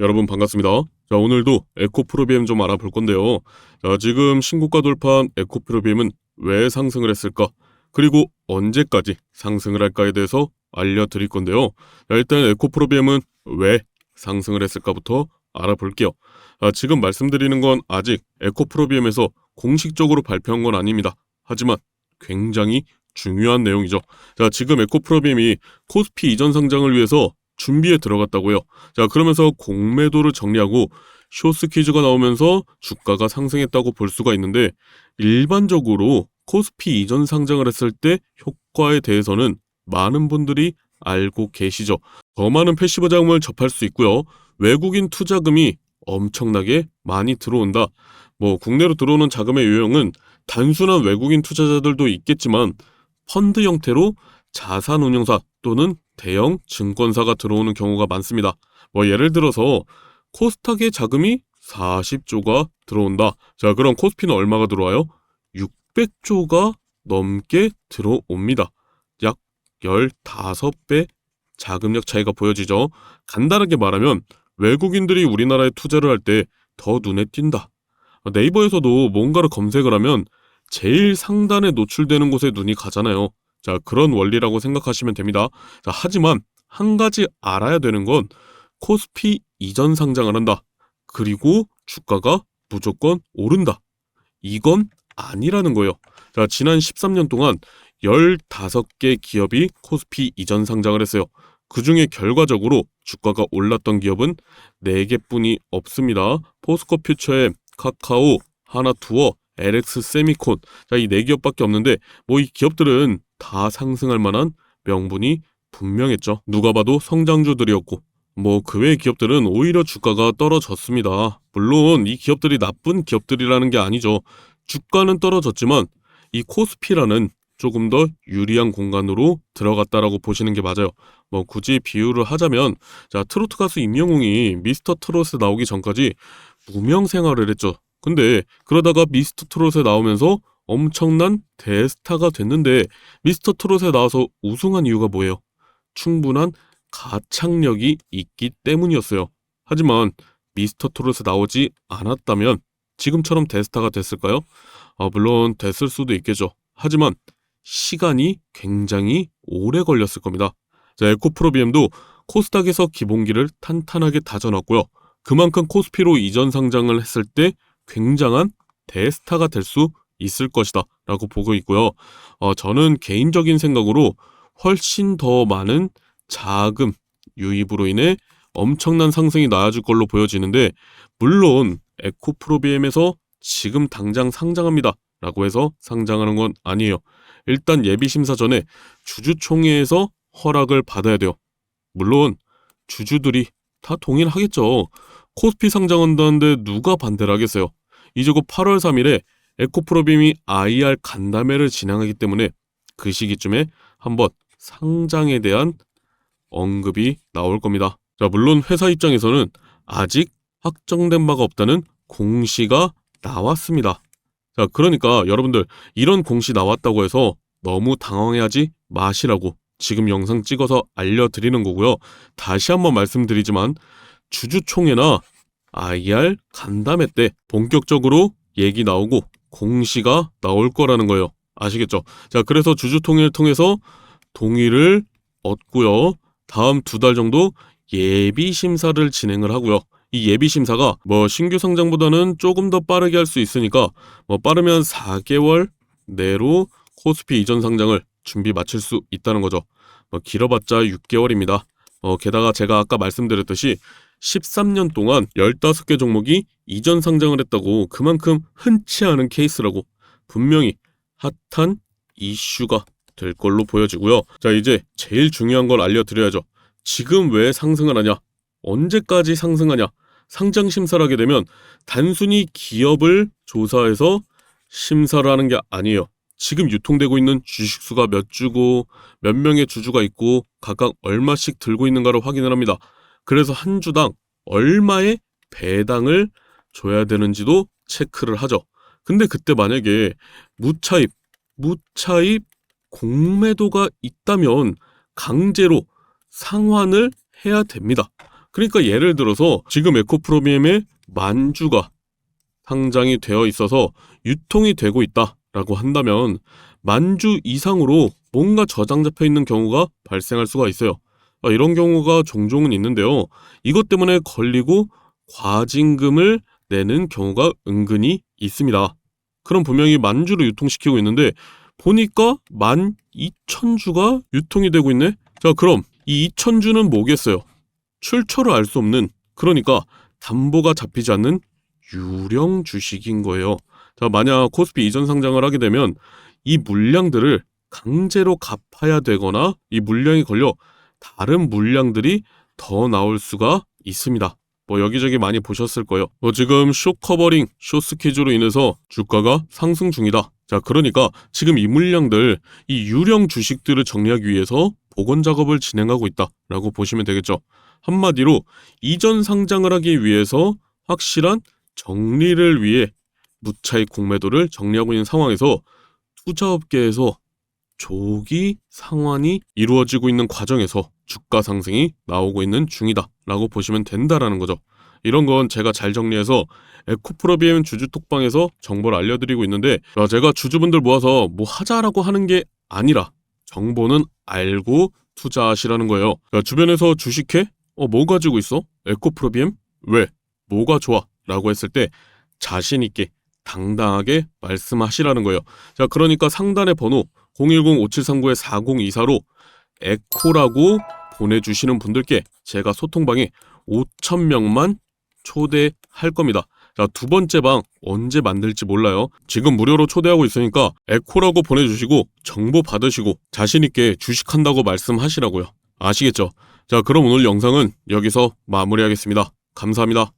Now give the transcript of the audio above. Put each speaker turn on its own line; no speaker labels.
여러분 반갑습니다. 자, 오늘도 에코프로비엠 좀 알아볼 건데요. 자, 지금 신고가 돌파한 에코프로비엠은 왜 상승을 했을까? 그리고 언제까지 상승을 할까에 대해서 알려드릴 건데요. 자, 일단 에코프로비엠은 왜 상승을 했을까부터 알아볼게요. 지금 말씀드리는 건 아직 에코프로비엠에서 공식적으로 발표한 건 아닙니다. 하지만 굉장히 중요한 내용이죠. 자, 지금 에코프로비엠이 코스피 이전 상장을 위해서 준비에 들어갔다고요. 자, 그러면서 공매도를 정리하고 쇼스 퀴즈가 나오면서 주가가 상승했다고 볼 수가 있는데, 일반적으로 코스피 이전 상장을 했을 때 효과에 대해서는 많은 분들이 알고 계시죠. 더 많은 패시브 자금을 접할 수 있고요. 외국인 투자금이 엄청나게 많이 들어온다. 국내로 들어오는 자금의 유형은 단순한 외국인 투자자들도 있겠지만 펀드 형태로 자산운용사 또는 대형 증권사가 들어오는 경우가 많습니다. 예를 들어서 코스닥의 자금이 40조가 들어온다. 자, 그럼 코스피는 얼마가 들어와요? 600조가 넘게 들어옵니다. 약 15배 자금력 차이가 보여지죠. 간단하게 말하면 외국인들이 우리나라에 투자를 할 때 더 눈에 띈다. 네이버에서도 뭔가를 검색을 하면 제일 상단에 노출되는 곳에 눈이 가잖아요. 자, 그런 원리라고 생각하시면 됩니다. 자, 하지만 한 가지 알아야 되는 건 코스피 이전 상장을 한다. 그리고 주가가 무조건 오른다. 이건 아니라는 거예요. 자, 지난 13년 동안 15개 기업이 코스피 이전 상장을 했어요. 그 중에 결과적으로 주가가 올랐던 기업은 4개뿐이 없습니다. 포스코 퓨처엠, 카카오, 하나투어, LX 세미콘. 자, 이 4기업밖에 없는데 이 기업들은 다 상승할 만한 명분이 분명했죠. 누가 봐도 성장주들이었고 그 외의 기업들은 오히려 주가가 떨어졌습니다. 물론 이 기업들이 나쁜 기업들이라는 게 아니죠. 주가는 떨어졌지만 이 코스피라는 조금 더 유리한 공간으로 들어갔다라고 보시는 게 맞아요. 굳이 비유를 하자면, 자, 트로트 가수 임영웅이 미스터 트롯에 나오기 전까지 무명 생활을 했죠. 근데 그러다가 미스터 트롯에 나오면서 엄청난 대스타가 됐는데, 미스터 트롯에 나와서 우승한 이유가 뭐예요? 충분한 가창력이 있기 때문이었어요. 하지만 미스터 트롯에 나오지 않았다면 지금처럼 대스타가 됐을까요? 물론 됐을 수도 있겠죠. 하지만 시간이 굉장히 오래 걸렸을 겁니다. 자, 에코프로비엠도 코스닥에서 기본기를 탄탄하게 다져놨고요. 그만큼 코스피로 이전 상장을 했을 때 굉장한 대스타가 될 수 있을 것이다 라고 보고 있고요. 저는 개인적인 생각으로 훨씬 더 많은 자금 유입으로 인해 엄청난 상승이 나아질 걸로 보여지는데, 물론 에코프로비엠에서 지금 당장 상장합니다 라고 해서 상장하는 건 아니에요. 일단 예비심사 전에 주주총회에서 허락을 받아야 돼요. 물론 주주들이 다 동의하겠죠. 코스피 상장한다는데 누가 반대를 하겠어요. 이제 곧 8월 3일에 에코프로비엠이 IR 간담회를 진행하기 때문에 그 시기쯤에 한번 상장에 대한 언급이 나올 겁니다. 자, 물론 회사 입장에서는 아직 확정된 바가 없다는 공시가 나왔습니다. 자, 그러니까 여러분들 이런 공시 나왔다고 해서 너무 당황해하지 마시라고 지금 영상 찍어서 알려드리는 거고요. 다시 한번 말씀드리지만 주주총회나 IR 간담회 때 본격적으로 얘기 나오고 공시가 나올 거라는 거예요. 아시겠죠? 자, 그래서 주주총회를 통해서 동의를 얻고요. 다음 2달 정도 예비 심사를 진행을 하고요. 이 예비 심사가 신규 상장보다는 조금 더 빠르게 할 수 있으니까 빠르면 4개월 내로 코스피 이전 상장을 준비 마칠 수 있다는 거죠. 길어봤자 6개월입니다. 게다가 제가 아까 말씀드렸듯이 13년 동안 15개 종목이 이전 상장을 했다고 그만큼 흔치 않은 케이스라고 분명히 핫한 이슈가 될 걸로 보여지고요. 자, 이제 제일 중요한 걸 알려드려야죠. 지금 왜 상승을 하냐? 언제까지 상승하냐? 상장 심사를 하게 되면 단순히 기업을 조사해서 심사를 하는 게 아니에요. 지금 유통되고 있는 주식수가 몇 주고 몇 명의 주주가 있고 각각 얼마씩 들고 있는가를 확인을 합니다. 그래서 한 주당 얼마의 배당을 줘야 되는지도 체크를 하죠. 근데 그때 만약에 무차입 공매도가 있다면 강제로 상환을 해야 됩니다. 그러니까 예를 들어서 지금 에코프로비엠의 만주가 상장이 되어 있어서 유통이 되고 있다라고 한다면 만주 이상으로 뭔가 저장 잡혀 있는 경우가 발생할 수가 있어요. 이런 경우가 종종은 있는데요. 이것 때문에 걸리고 과징금을 내는 경우가 은근히 있습니다. 그럼 분명히 만주를 유통시키고 있는데 보니까 12,000주가 유통이 되고 있네? 자, 그럼 이 2,000주는 뭐겠어요? 출처를 알 수 없는, 그러니까 담보가 잡히지 않는 유령 주식인 거예요. 자, 만약 코스피 이전 상장을 하게 되면 이 물량들을 강제로 갚아야 되거나 이 물량이 걸려 다른 물량들이 더 나올 수가 있습니다. 여기저기 많이 보셨을 거예요. 지금 숏 커버링, 숏 스퀴즈로 인해서 주가가 상승 중이다. 자, 그러니까 지금 이 물량들, 이 유령 주식들을 정리하기 위해서 복원 작업을 진행하고 있다라고 보시면 되겠죠. 한마디로 이전 상장을 하기 위해서 확실한 정리를 위해 무차익 공매도를 정리하고 있는 상황에서 투자업계에서 조기 상환이 이루어지고 있는 과정에서 주가 상승이 나오고 있는 중이다 라고 보시면 된다라는 거죠. 이런 건 제가 잘 정리해서 에코프로비엠 주주톡방에서 정보를 알려드리고 있는데, 제가 주주분들 모아서 뭐 하자라고 하는 게 아니라 정보는 알고 투자하시라는 거예요. 주변에서 주식해? 뭐 가지고 있어? 에코프로비엠? 왜? 뭐가 좋아? 라고 했을 때 자신 있게 당당하게 말씀하시라는 거예요. 자, 그러니까 상단의 번호 010-5739-4024로 에코라고 보내주시는 분들께 제가 소통방에 5,000명만 초대할 겁니다. 자, 두 번째 방 언제 만들지 몰라요. 지금 무료로 초대하고 있으니까 에코라고 보내주시고 정보 받으시고 자신있게 주식한다고 말씀하시라고요. 아시겠죠? 자, 그럼 오늘 영상은 여기서 마무리하겠습니다. 감사합니다.